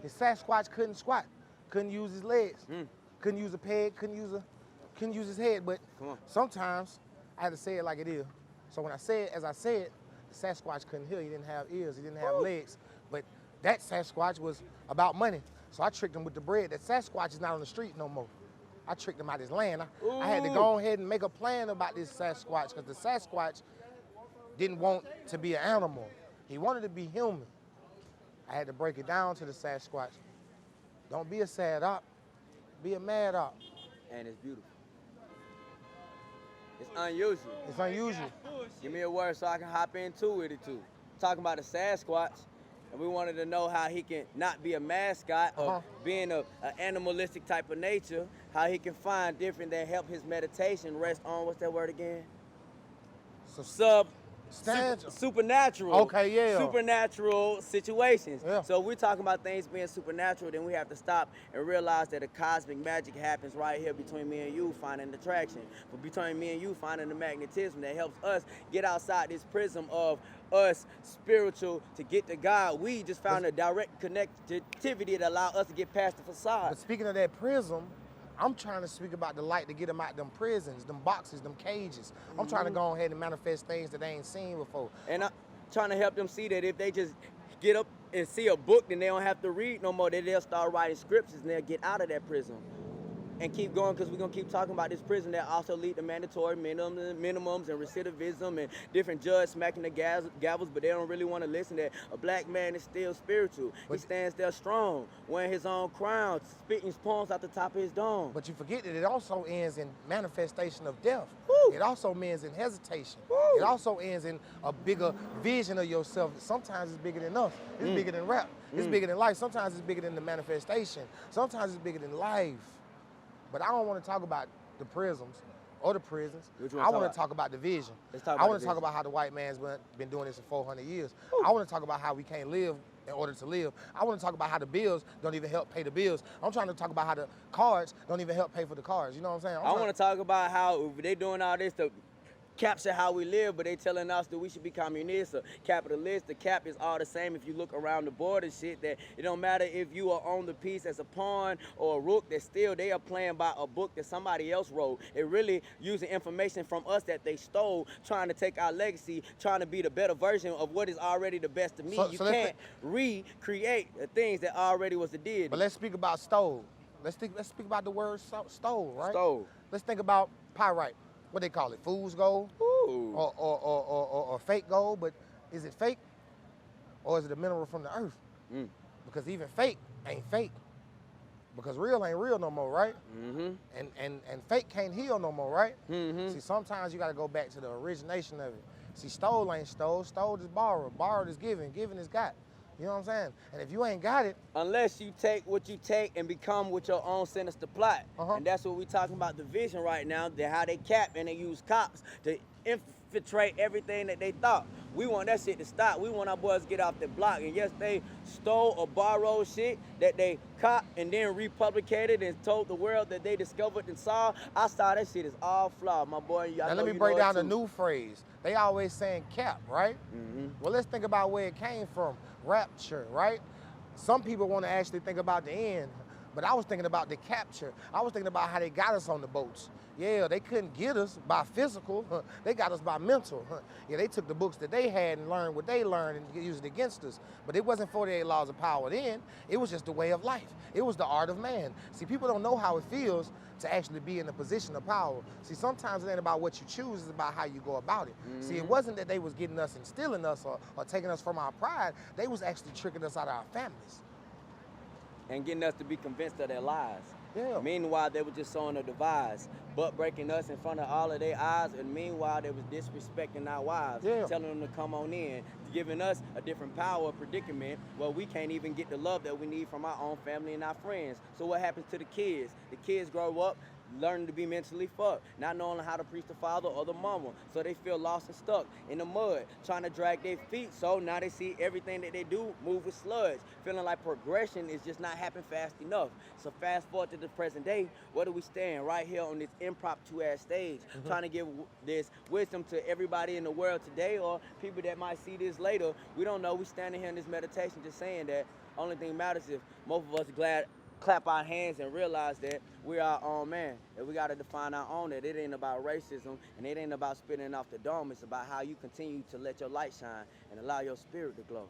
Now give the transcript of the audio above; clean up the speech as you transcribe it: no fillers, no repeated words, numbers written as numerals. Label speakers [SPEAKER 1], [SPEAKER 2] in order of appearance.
[SPEAKER 1] His Sasquatch couldn't squat, couldn't use his legs, couldn't use a peg, couldn't use his head. But sometimes I had to say it like it is. So when I say it, as I said, the Sasquatch couldn't hear. He didn't have ears. He didn't have legs. But that Sasquatch was about money. So I tricked him with the bread. That Sasquatch is not on the street no more. I tricked him out his land. I had to go ahead and make a plan about this Sasquatch because the Sasquatch didn't want to be an animal. He wanted to be human. I had to break it down to the Sasquatch. Don't be a sad op, be a mad op.
[SPEAKER 2] And it's beautiful. It's unusual.
[SPEAKER 1] It's unusual.
[SPEAKER 2] Give me a word so I can hop into it too. Talking about the Sasquatch, and we wanted to know how he can not be a mascot or being an animalistic type of nature, how he can find different that help his meditation rest on, what's that word again? Supernatural.
[SPEAKER 1] Okay, yeah.
[SPEAKER 2] Supernatural situations.
[SPEAKER 1] Yeah.
[SPEAKER 2] So if we're talking about things being supernatural, then we have to stop and realize that a cosmic magic happens right here between me and you finding attraction. But between me and you finding the magnetism that helps us get outside this prism of us spiritual to get to God. We just found a direct connectivity that allow us to get past the facade.
[SPEAKER 1] But speaking of that prism, I'm trying to speak about the light to get them out them prisons, them boxes, them cages. I'm trying to go ahead and manifest things that they ain't seen before.
[SPEAKER 2] And I'm trying to help them see that if they just get up and see a book, then they don't have to read no more. Then they'll start writing scriptures and they'll get out of that prison. And keep going, because we're going to keep talking about this prison that also lead to mandatory minimums and recidivism and different judges smacking the gavels, but they don't really want to listen that a black man is still spiritual. He stands there strong, wearing his own crown, spitting poems out the top of his dome.
[SPEAKER 1] But you forget that it also ends in manifestation of death.
[SPEAKER 2] Woo.
[SPEAKER 1] It also ends in hesitation.
[SPEAKER 2] Woo.
[SPEAKER 1] It also ends in a bigger vision of yourself. Sometimes it's bigger than us. It's bigger than rap. It's bigger than life. Sometimes it's bigger than the manifestation. Sometimes it's bigger than life. But I don't want to talk about the prisms or the prisons. I want to talk about the vision. I want to talk about how the white man's been doing this for 400 years. Ooh. I want to talk about how we can't live in order to live. I want to talk about how the bills don't even help pay the bills. I'm trying to talk about how the cards don't even help pay for the cars. You know what I'm saying?
[SPEAKER 2] I want to talk about how they doing all this to capture how we live, but they telling us that we should be communist or capitalist. The cap is all the same if you look around the board and shit, that it don't matter if you are on the piece as a pawn or a rook, that still they are playing by a book that somebody else wrote. It really using information from us that they stole, trying to take our legacy, trying to be the better version of what is already the best of me. You can't recreate the things that already was the deity.
[SPEAKER 1] But let's speak about stole. Let's speak about the word stole, right?
[SPEAKER 2] Stole.
[SPEAKER 1] Let's think about pyrite. What they call it, fool's gold or fake gold, but is it fake or is it a mineral from the earth? Because even fake ain't fake, because real ain't real no more, right? And fake can't heal no more, right? See, sometimes you gotta go back to the origination of it. See, stole ain't stole is borrowed, borrowed is given, given is got. You know what I'm saying? And if you ain't got it,
[SPEAKER 2] unless you take what you take and become with your own sinister plot. And that's what we talking about, the vision right now, how they cap and they use cops to infiltrate everything that they thought. We want that shit to stop. We want our boys to get off the block. And yes, they stole or borrowed shit that they caught and then republicated and told the world that they discovered and saw. I saw that shit is all flawed, my boy.
[SPEAKER 1] Now let me break down a new phrase. They always saying cap, right? Well, let's think about where it came from. Rapture, right? Some people want to actually think about the end, but I was thinking about the capture. I was thinking about how they got us on the boats. Yeah, they couldn't get us by physical. They got us by mental. Yeah, they took the books that they had and learned what they learned and used it against us. But it wasn't 48 laws of power then. It was just the way of life. It was the art of man. See, people don't know how it feels to actually be in a position of power. See, sometimes it ain't about what you choose, it's about how you go about it. See, it wasn't that they was getting us and stealing us or taking us from our pride. They was actually tricking us out of our families.
[SPEAKER 2] And getting us to be convinced of their lies.
[SPEAKER 1] Yeah.
[SPEAKER 2] Meanwhile, they were just sowing a devise, butt breaking us in front of all of their eyes, and meanwhile, they was disrespecting our wives, telling them to come on in, giving us a different power predicament where we can't even get the love that we need from our own family and our friends. So what happens to the kids? The kids grow up learning to be mentally fucked, not knowing how to preach the father or the mama. So they feel lost and stuck in the mud, trying to drag their feet. So now they see everything that they do move with sludge, feeling like progression is just not happening fast enough. So fast forward to the present day, where do we stand? Right here on this impromptu ass stage, trying to give this wisdom to everybody in the world today or people that might see this later. We don't know. We standing here in this meditation just saying that Only thing matters if most of us clap our hands and realize that we're our own man, that we got to define our own, that it ain't about racism and it ain't about spitting off the dome. It's about how you continue to let your light shine and allow your spirit to glow.